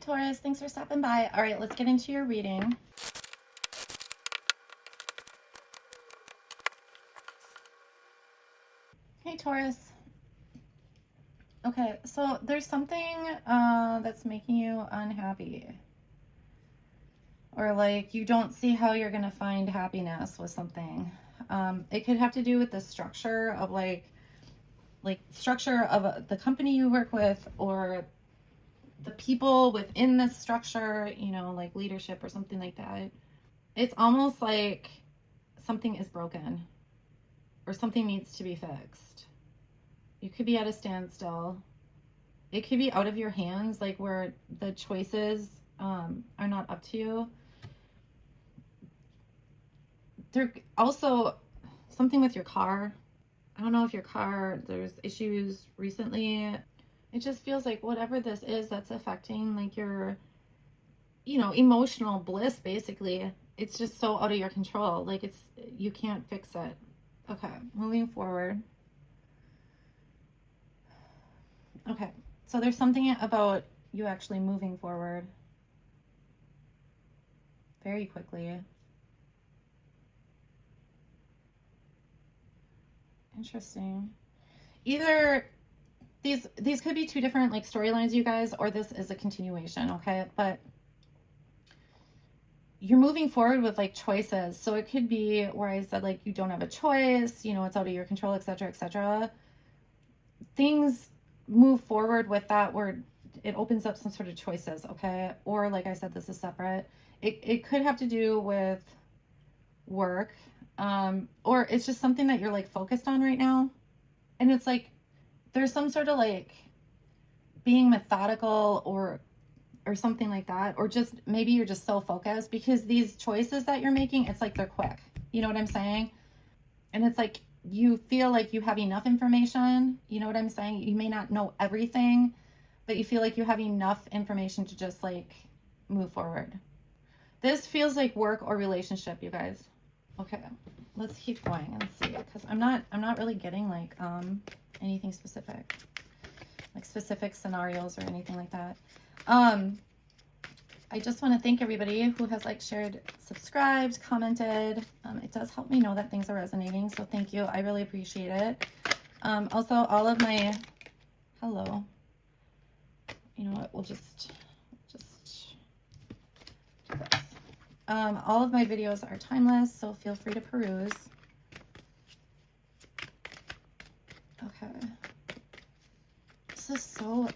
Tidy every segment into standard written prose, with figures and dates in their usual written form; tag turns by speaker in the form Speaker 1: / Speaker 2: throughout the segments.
Speaker 1: Taurus, thanks for stopping by. All right, let's get into your reading. Hey, Taurus. Okay, so there's something that's making you unhappy. Or like you don't see how you're going to find happiness with something. It could have to do with the structure of like structure of the company you work with, or the people within this structure, you know, like leadership or something like that. It's almost like something is broken or something needs to be fixed. You could be at a standstill. It could be out of your hands, like where the choices are not up to you. There also something with your car. I don't know if your car, there's issues recently. It just feels like whatever this is that's affecting like your, you know, emotional bliss, basically. It's just so out of your control. Like you can't fix it. Okay, moving forward. Okay, so there's something about you actually moving forward very quickly. Interesting. Either these could be two different like storylines, you guys, or this is a continuation, okay? But you're moving forward with like choices. So it could be where I said like you don't have a choice, you know, it's out of your control, etc., etc. Things move forward with that where it opens up some sort of choices, okay? Or like I said, this is separate. It could have to do with work, or it's just something that you're like focused on right now. And it's like there's some sort of like being methodical or something like that, or just maybe you're just so focused because these choices that you're making, it's like they're quick, you know what I'm saying? And it's like you feel like you have enough information, you know what I'm saying? You may not know everything, but you feel like you have enough information to just like move forward. This feels like work or relationship, you guys. Okay, let's keep going and see, because I'm not really getting like anything specific, like specific scenarios or anything like that. I just want to thank everybody who has like shared, subscribed, commented. It does help me know that things are resonating, so thank you. I really appreciate it. Also, all of my hello. You know what? We'll just do this. All of my videos are timeless, so feel free to peruse. Okay. This is so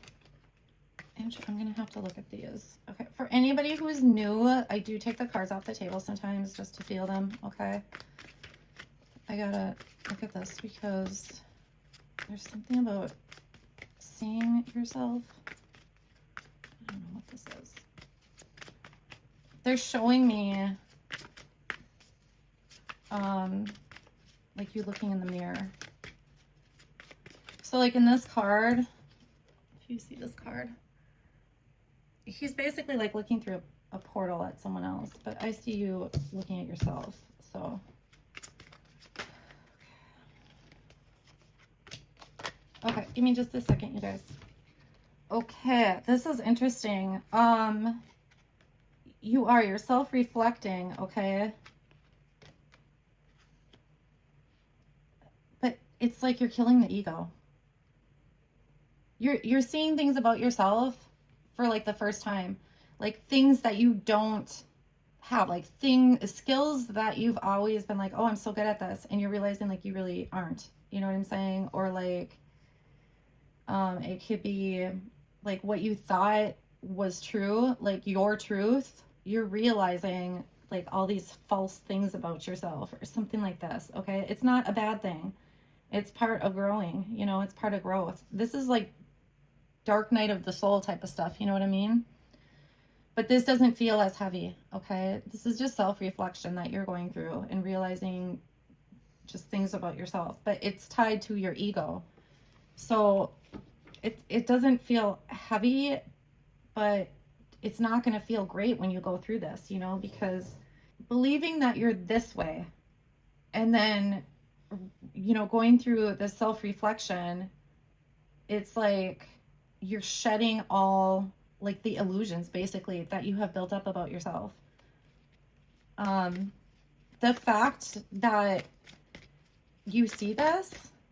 Speaker 1: interesting. I'm going to have to look at these. Okay. For anybody who is new, I do take the cards off the table sometimes just to feel them. Okay. I got to look at this because there's something about seeing yourself. I don't know what this is. They're showing me like you looking in the mirror. So like in this card, if you see this card, he's basically like looking through a portal at someone else, but I see you looking at yourself. So okay, give me just a second, you guys. Okay, this is interesting. You're self-reflecting, okay? But it's like you're killing the ego. You're seeing things about yourself for like the first time, like things that you don't have, like skills that you've always been like, oh, I'm so good at this, and you're realizing like you really aren't, you know what I'm saying? Or like it could be like what you thought was true, like your truth, you're realizing like all these false things about yourself or something like this. Okay, it's not a bad thing, it's part of growing, you know, it's part of growth. This is like dark night of the soul type of stuff, you know what I mean? But this doesn't feel as heavy, okay? This is just self-reflection that you're going through and realizing just things about yourself, but it's tied to your ego. So it doesn't feel heavy, but it's not going to feel great when you go through this, you know, because believing that you're this way and then, you know, going through the self-reflection, it's like you're shedding all like the illusions basically that you have built up about yourself. The fact that you see this,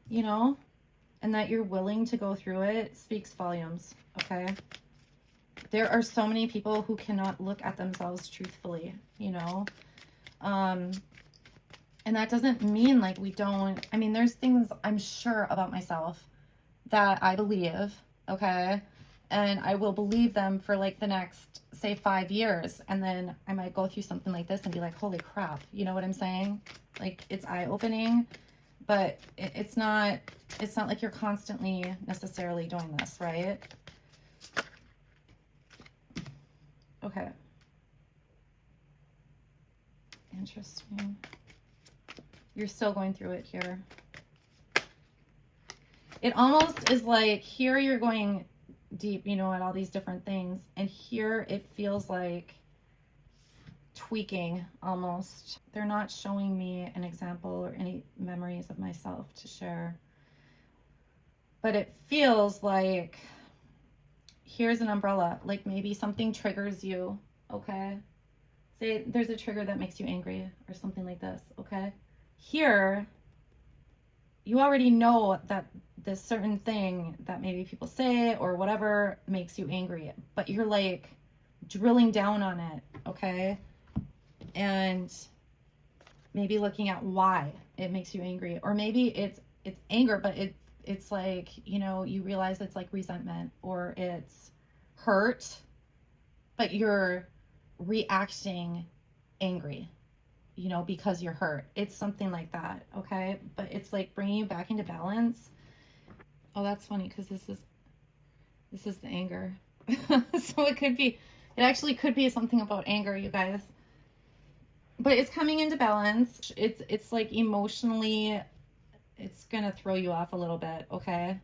Speaker 1: you know, and that you're willing to go through it speaks volumes, okay? There are so many people who cannot look at themselves truthfully, you know? And that doesn't mean like we don't, I mean, there's things I'm sure about myself that I believe, okay? And I will believe them for like the next, say, 5 years. And then I might go through something like this and be like, holy crap, you know what I'm saying? Like, it's eye-opening, but it's not like you're constantly necessarily doing this, right? Okay. Interesting. You're still going through it here. It almost is like here you're going deep, you know, at all these different things. And here it feels like tweaking almost. They're not showing me an example or any memories of myself to share. But it feels like here's an umbrella. Like maybe something triggers you, okay? Say there's a trigger that makes you angry or something like this, okay? Here, you already know that this certain thing that maybe people say or whatever makes you angry, but you're like drilling down on it, okay? And maybe looking at why it makes you angry, or maybe it's anger, but it's like, you know, you realize it's like resentment or it's hurt, but you're reacting angry, you know, because you're hurt. It's something like that, okay? But it's like bringing you back into balance. Oh, that's funny because this is the anger. So it actually could be something about anger, you guys. But it's coming into balance. It's like emotionally, it's gonna throw you off a little bit, okay?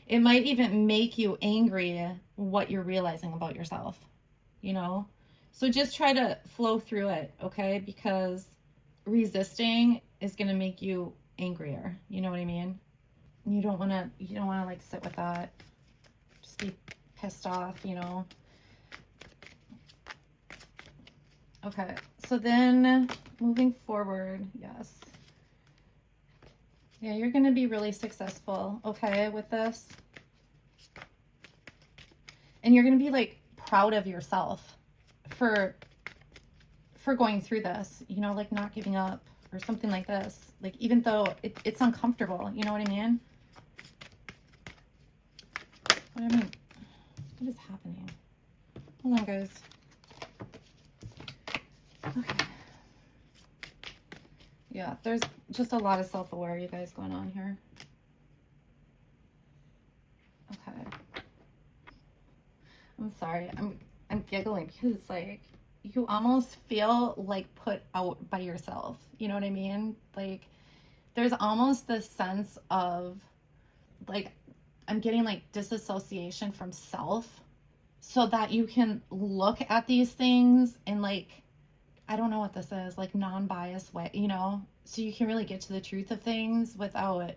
Speaker 1: It might even make you angry what you're realizing about yourself, you know? So just try to flow through it, okay? Because resisting is gonna make you angrier. You know what I mean? You don't wanna like sit with that. Just be pissed off, you know? Okay, so then moving forward, yes. Yeah, you're going to be really successful, okay, with this. And you're going to be like proud of yourself for going through this, you know, like not giving up or something like this. Like even though it's uncomfortable, you know what I mean? What is happening? Hold on, guys. Okay. Yeah, there's just a lot of self-aware, you guys, going on here. Okay. I'm sorry. I'm giggling because it's like you almost feel like put out by yourself. You know what I mean? Like there's almost this sense of like I'm getting like disassociation from self so that you can look at these things in like, I don't know what this is, like non-biased way, you know, so you can really get to the truth of things without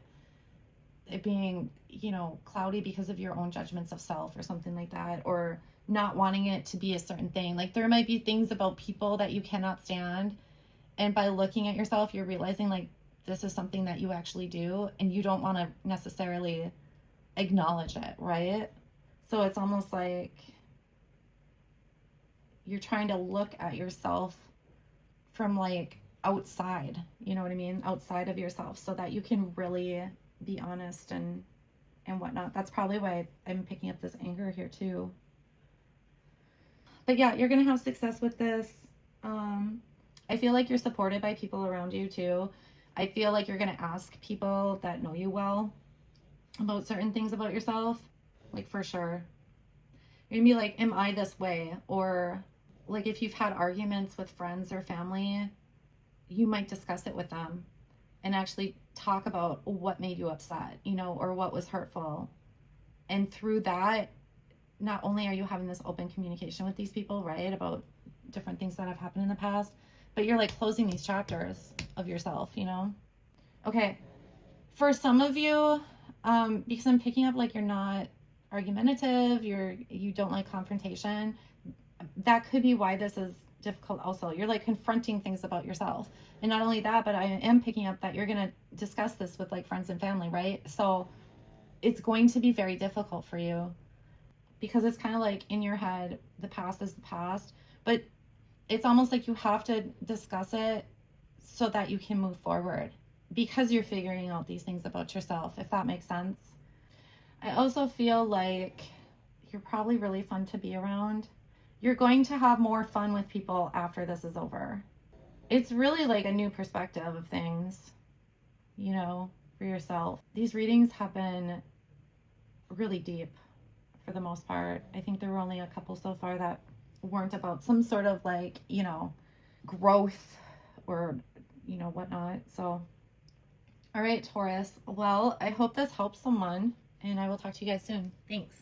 Speaker 1: it being, you know, cloudy because of your own judgments of self or something like that, or not wanting it to be a certain thing. Like there might be things about people that you cannot stand, and by looking at yourself you're realizing like this is something that you actually do and you don't want to necessarily acknowledge it, right? So it's almost like you're trying to look at yourself from like outside, you know what I mean? Outside of yourself so that you can really be honest and whatnot. That's probably why I'm picking up this anger here too. But yeah, you're going to have success with this. I feel like you're supported by people around you too. I feel like you're going to ask people that know you well about certain things about yourself. Like for sure. You're going to be like, am I this way? Or like if you've had arguments with friends or family, you might discuss it with them and actually talk about what made you upset, you know, or what was hurtful. And through that, not only are you having this open communication with these people, right, about different things that have happened in the past, but you're like closing these chapters of yourself, you know? Okay. For some of you, because I'm picking up like you're not argumentative, you don't like confrontation. That could be why this is difficult also. You're like confronting things about yourself. And not only that, but I am picking up that you're going to discuss this with like friends and family, right? So it's going to be very difficult for you because it's kind of like in your head, the past is the past, but it's almost like you have to discuss it so that you can move forward because you're figuring out these things about yourself, if that makes sense. I also feel like you're probably really fun to be around. You're going to have more fun with people after this is over. It's really like a new perspective of things, you know, for yourself. These readings have been really deep for the most part. I think there were only a couple so far that weren't about some sort of like, you know, growth or, you know, whatnot. So, all right, Taurus. Well, I hope this helps someone, and I will talk to you guys soon. Thanks.